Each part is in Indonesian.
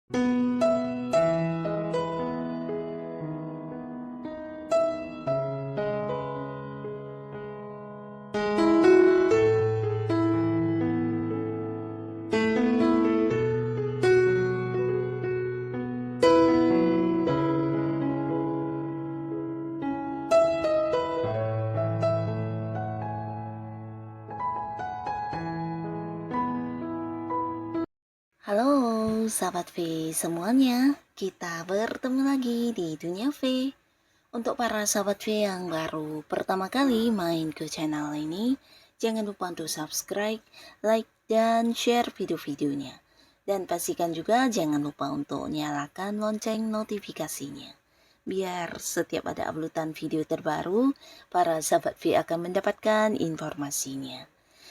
Halo sahabat V semuanya, kita bertemu lagi di Dunia V. Untuk para sahabat V yang baru pertama kali main ke channel ini, jangan lupa untuk subscribe, like, dan share video-videonya. Dan pastikan juga jangan lupa untuk nyalakan lonceng notifikasinya. Biar setiap ada uploadan video terbaru, para sahabat V akan mendapatkan informasinya.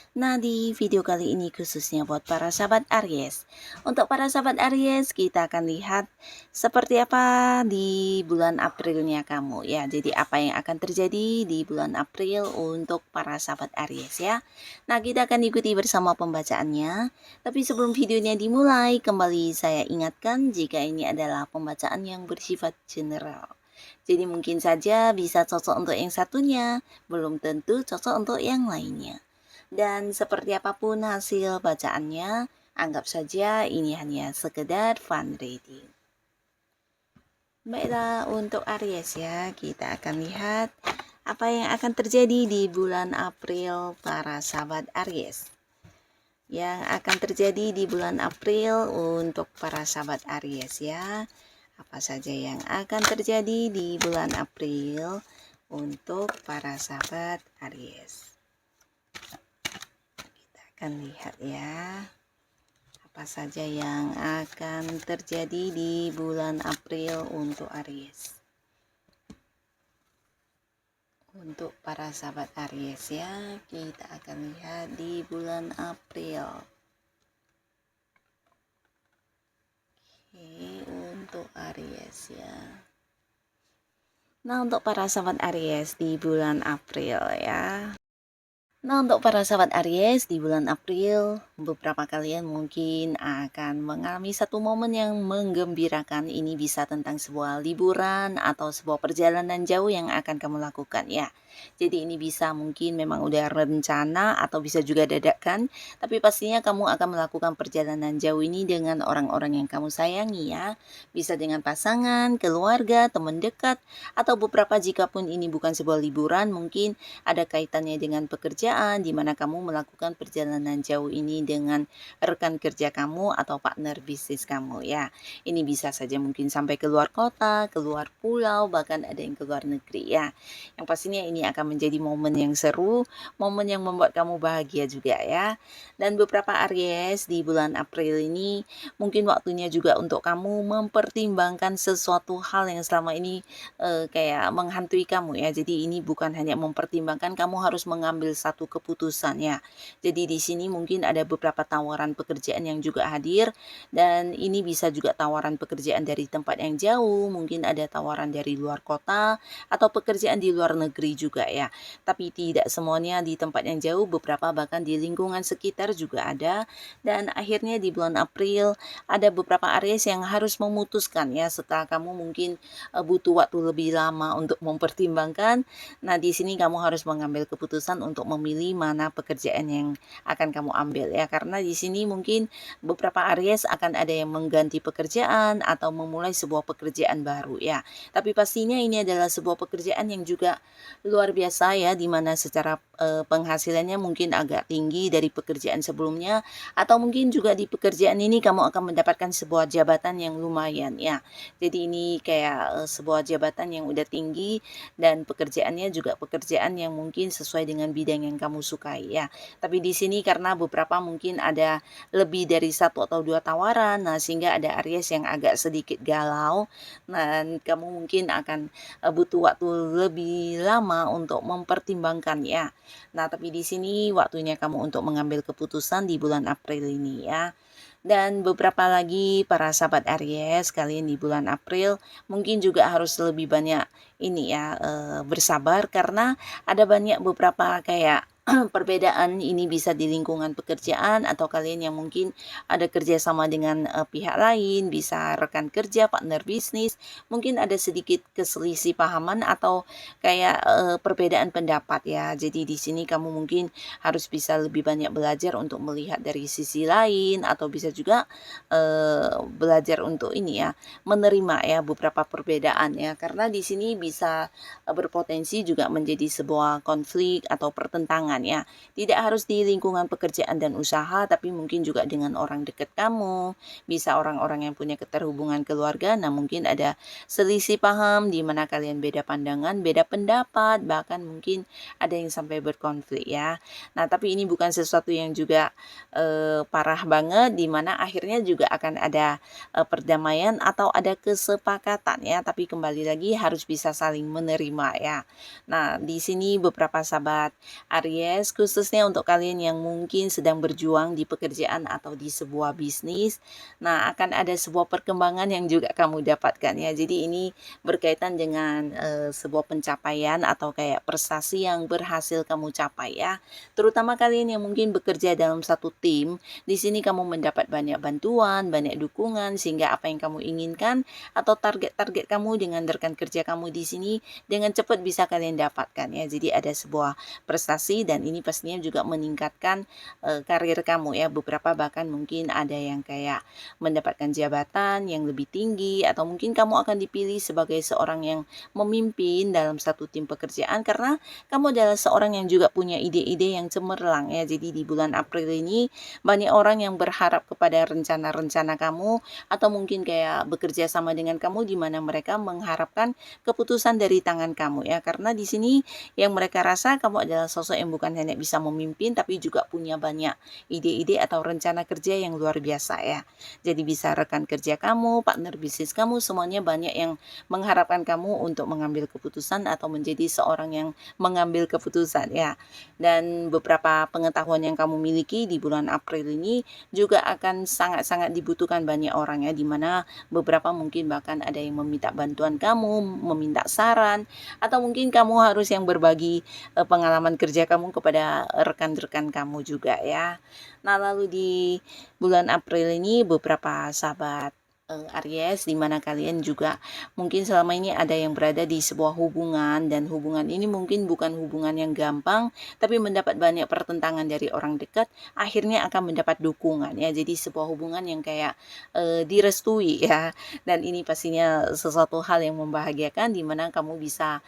Nah, di video kali ini khususnya buat para sahabat Aries. Untuk para sahabat Aries, kita akan lihat seperti apa di bulan Aprilnya kamu ya. Jadi apa yang akan terjadi di bulan April untuk para sahabat Aries ya. Nah, kita akan ikuti bersama pembacaannya. Tapi sebelum videonya dimulai, kembali saya ingatkan jika ini adalah pembacaan yang bersifat general. Jadi mungkin saja bisa cocok untuk yang satunya, belum tentu cocok untuk yang lainnya. Dan seperti apapun hasil bacaannya, anggap saja ini hanya sekedar fun reading. Baiklah, untuk Aries ya, kita akan lihat apa yang akan terjadi di bulan April para sahabat Aries. Yang akan terjadi di bulan April untuk para sahabat Aries ya. Apa saja yang akan terjadi di bulan April untuk para sahabat Aries. Akan lihat ya apa saja yang akan terjadi di bulan April untuk Aries. Untuk para sahabat Aries ya, kita akan lihat di bulan April. Oke, untuk Aries ya. Nah, untuk para sahabat Aries di bulan April ya. Nah, untuk para sahabat Aries di bulan April, beberapa kalian mungkin akan mengalami satu momen yang menggembirakan. Ini bisa tentang sebuah liburan atau sebuah perjalanan jauh yang akan kamu lakukan ya. Jadi ini bisa mungkin memang udah rencana atau bisa juga dadakan, tapi pastinya kamu akan melakukan perjalanan jauh ini dengan orang-orang yang kamu sayangi ya. Bisa dengan pasangan, keluarga, teman dekat, atau beberapa jikapun ini bukan sebuah liburan, mungkin ada kaitannya dengan pekerjaan di mana kamu melakukan perjalanan jauh ini dengan rekan kerja kamu atau partner bisnis kamu ya. Ini bisa saja mungkin sampai keluar kota, keluar pulau, bahkan ada yang keluar negeri ya. Yang pastinya ini akan menjadi momen yang seru, momen yang membuat kamu bahagia juga ya. Dan beberapa Aries di bulan April ini mungkin waktunya juga untuk kamu mempertimbangkan sesuatu hal yang selama ini kayak menghantui kamu ya. Jadi ini bukan hanya mempertimbangkan, kamu harus mengambil satu keputusan ya. Jadi di sini mungkin ada beberapa tawaran pekerjaan yang juga hadir, dan ini bisa juga tawaran pekerjaan dari tempat yang jauh, mungkin ada tawaran dari luar kota atau pekerjaan di luar negeri juga ya. Tapi tidak semuanya di tempat yang jauh, beberapa bahkan di lingkungan sekitar juga ada. Dan akhirnya di bulan April ada beberapa Aries yang harus memutuskan ya, setelah kamu mungkin butuh waktu lebih lama untuk mempertimbangkan. Nah, di sini kamu harus mengambil keputusan untuk memilih mana pekerjaan yang akan kamu ambil ya, karena di sini mungkin beberapa Aries akan ada yang mengganti pekerjaan atau memulai sebuah pekerjaan baru ya. Tapi pastinya ini adalah sebuah pekerjaan yang juga luar biasa ya, dimana secara penghasilannya mungkin agak tinggi dari pekerjaan sebelumnya, atau mungkin juga di pekerjaan ini kamu akan mendapatkan sebuah jabatan yang lumayan ya. Jadi ini kayak sebuah jabatan yang udah tinggi, dan pekerjaannya juga pekerjaan yang mungkin sesuai dengan bidang yang kamu sukai ya. Tapi di sini karena beberapa mungkin ada lebih dari satu atau dua tawaran, nah sehingga ada Aries yang agak sedikit galau, dan kamu mungkin akan butuh waktu lebih lama untuk mempertimbangkan ya. Nah, tapi di sini waktunya kamu untuk mengambil keputusan di bulan April ini ya. Dan beberapa lagi para sahabat Aries kalian di bulan April mungkin juga harus lebih banyak ini ya, bersabar, karena ada banyak beberapa kayak perbedaan ini bisa di lingkungan pekerjaan atau kalian yang mungkin ada kerjasama dengan pihak lain, bisa rekan kerja, partner bisnis, mungkin ada sedikit keselisih pahaman atau kayak perbedaan pendapat ya. Jadi di sini kamu mungkin harus bisa lebih banyak belajar untuk melihat dari sisi lain atau bisa juga belajar untuk ini ya, menerima ya beberapa perbedaan ya. Karena di sini bisa berpotensi juga menjadi sebuah konflik atau pertentangan ya. Tidak harus di lingkungan pekerjaan dan usaha, tapi mungkin juga dengan orang dekat kamu, bisa orang-orang yang punya keterhubungan keluarga. Nah, mungkin ada selisih paham di mana kalian beda pandangan, beda pendapat, bahkan mungkin ada yang sampai berkonflik ya. Nah, tapi ini bukan sesuatu yang juga parah banget, di mana akhirnya juga akan ada perdamaian atau ada kesepakatan ya, tapi kembali lagi harus bisa saling menerima ya. Nah, di sini beberapa sahabat Aries, khususnya untuk kalian yang mungkin sedang berjuang di pekerjaan atau di sebuah bisnis, nah akan ada sebuah perkembangan yang juga kamu dapatkan ya. Jadi ini berkaitan dengan sebuah pencapaian atau kayak prestasi yang berhasil kamu capai ya. Terutama kalian yang mungkin bekerja dalam satu tim, di sini kamu mendapat banyak bantuan, banyak dukungan sehingga apa yang kamu inginkan atau target-target kamu dengan rekan kerja kamu di sini dengan cepat bisa kalian dapatkan ya. Jadi ada sebuah prestasi dan ini pastinya juga meningkatkan karir kamu ya. Beberapa bahkan mungkin ada yang kayak mendapatkan jabatan yang lebih tinggi atau mungkin kamu akan dipilih sebagai seorang yang memimpin dalam satu tim pekerjaan karena kamu adalah seorang yang juga punya ide-ide yang cemerlang ya. Jadi di bulan April ini banyak orang yang berharap kepada rencana-rencana kamu atau mungkin kayak bekerja sama dengan kamu di mana mereka mengharapkan keputusan dari tangan kamu ya. Karena di sini yang mereka rasa kamu adalah sosok yang bukan hanya bisa memimpin tapi juga punya banyak ide-ide atau rencana kerja yang luar biasa ya. Jadi bisa rekan kerja kamu, partner bisnis kamu semuanya banyak yang mengharapkan kamu untuk mengambil keputusan atau menjadi seorang yang mengambil keputusan ya. Dan beberapa pengetahuan yang kamu miliki di bulan April ini juga akan sangat-sangat dibutuhkan banyak orang ya, dimana beberapa mungkin bahkan ada yang meminta bantuan kamu, meminta saran, atau mungkin kamu harus yang berbagi pengalaman kerja kamu kepada rekan-rekan kamu juga ya. Nah, lalu di bulan April ini beberapa sahabat Aries, di mana kalian juga mungkin selama ini ada yang berada di sebuah hubungan dan hubungan ini mungkin bukan hubungan yang gampang tapi mendapat banyak pertentangan dari orang dekat, akhirnya akan mendapat dukungan ya. Jadi sebuah hubungan yang kayak direstui ya, dan ini pastinya sesuatu hal yang membahagiakan di mana kamu bisa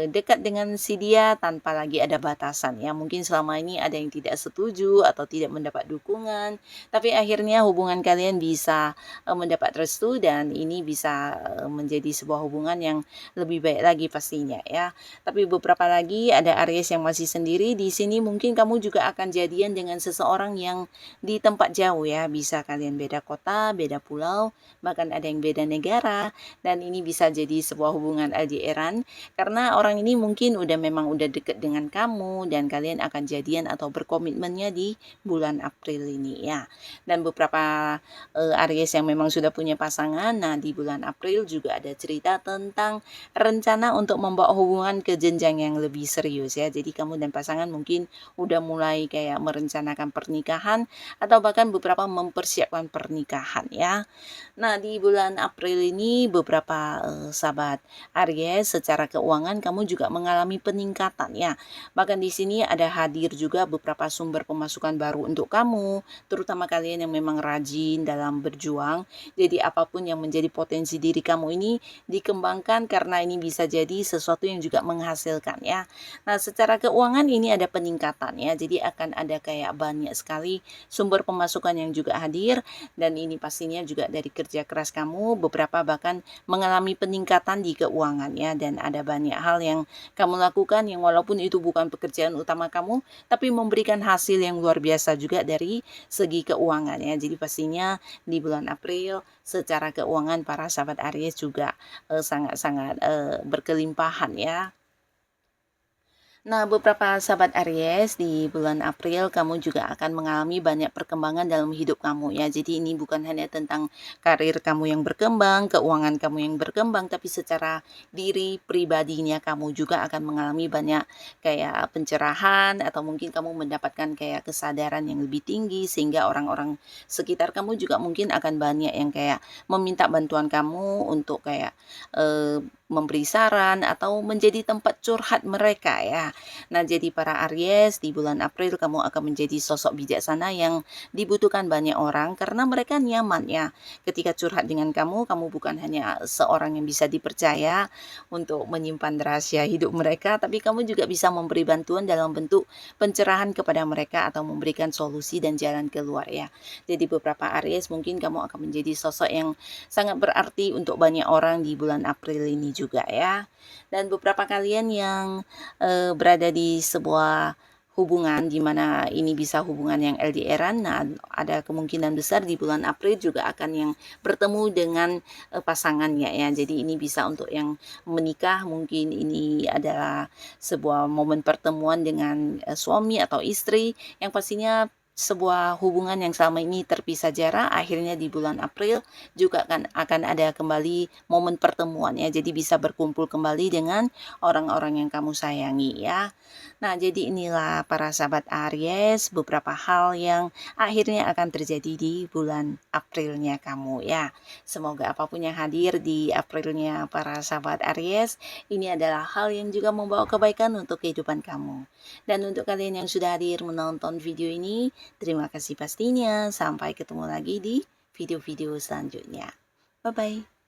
dekat dengan si dia tanpa lagi ada batasan ya. Mungkin selama ini ada yang tidak setuju atau tidak mendapat dukungan, tapi akhirnya hubungan kalian bisa mendapat restu dan ini bisa menjadi sebuah hubungan yang lebih baik lagi pastinya ya. Tapi beberapa lagi ada Aries yang masih sendiri di sini, mungkin kamu juga akan jadian dengan seseorang yang di tempat jauh ya. Bisa kalian beda kota, beda pulau, bahkan ada yang beda negara, dan ini bisa jadi sebuah hubungan LDRan karena orang ini mungkin memang udah deket dengan kamu dan kalian akan jadian atau berkomitmennya di bulan April ini ya. Dan beberapa Aries yang memang sudah punya pasangan, nah di bulan April juga ada cerita tentang rencana untuk membawa hubungan ke jenjang yang lebih serius ya. Jadi kamu dan pasangan mungkin udah mulai kayak merencanakan pernikahan atau bahkan beberapa mempersiapkan pernikahan ya. Nah, di bulan April ini beberapa sahabat Aries, secara keuangan kamu juga mengalami peningkatan ya. Bahkan di sini ada hadir juga beberapa sumber pemasukan baru untuk kamu, terutama kalian yang memang rajin dalam berjuang. Jadi apapun yang menjadi potensi diri kamu ini dikembangkan karena ini bisa jadi sesuatu yang juga menghasilkan ya. Nah, secara keuangan ini ada peningkatan ya. Jadi akan ada kayak banyak sekali sumber pemasukan yang juga hadir dan ini pastinya juga dari kerja keras kamu. Beberapa bahkan mengalami peningkatan di keuangan ya, dan ada banyak hal yang kamu lakukan yang walaupun itu bukan pekerjaan utama kamu tapi memberikan hasil yang luar biasa juga dari segi keuangan ya. Jadi pastinya di bulan April secara keuangan para sahabat Aries juga sangat-sangat berkelimpahan ya. Nah, beberapa sahabat Aries, di bulan April kamu juga akan mengalami banyak perkembangan dalam hidup kamu ya. Jadi ini bukan hanya tentang karir kamu yang berkembang, keuangan kamu yang berkembang, tapi secara diri pribadinya kamu juga akan mengalami banyak kayak pencerahan atau mungkin kamu mendapatkan kayak kesadaran yang lebih tinggi sehingga orang-orang sekitar kamu juga mungkin akan banyak yang kayak meminta bantuan kamu untuk kayak memberi saran atau menjadi tempat curhat mereka ya. Nah, jadi para Aries di bulan April kamu akan menjadi sosok bijaksana yang dibutuhkan banyak orang karena mereka nyaman ya. Ketika curhat dengan kamu, kamu bukan hanya seorang yang bisa dipercaya untuk menyimpan rahasia hidup mereka, tapi kamu juga bisa memberi bantuan dalam bentuk pencerahan kepada mereka atau memberikan solusi dan jalan keluar ya. Jadi beberapa Aries mungkin kamu akan menjadi sosok yang sangat berarti untuk banyak orang di bulan April ini juga ya. Dan beberapa kalian yang berada di sebuah hubungan di mana ini bisa hubungan yang LDR-an, nah ada kemungkinan besar di bulan April juga akan yang bertemu dengan pasangannya ya. Jadi ini bisa untuk yang menikah, mungkin ini adalah sebuah momen pertemuan dengan suami atau istri yang pastinya sebuah hubungan yang selama ini terpisah jarak, akhirnya di bulan April juga akan ada kembali momen pertemuan ya. Jadi bisa berkumpul kembali dengan orang-orang yang kamu sayangi ya. Nah, jadi inilah para sahabat Aries beberapa hal yang akhirnya akan terjadi di bulan Aprilnya kamu ya. Semoga apapun yang hadir di Aprilnya para sahabat Aries, ini adalah hal yang juga membawa kebaikan untuk kehidupan kamu. Dan untuk kalian yang sudah hadir menonton video ini, terima kasih pastinya. Sampai ketemu lagi di video-video selanjutnya. Bye-bye.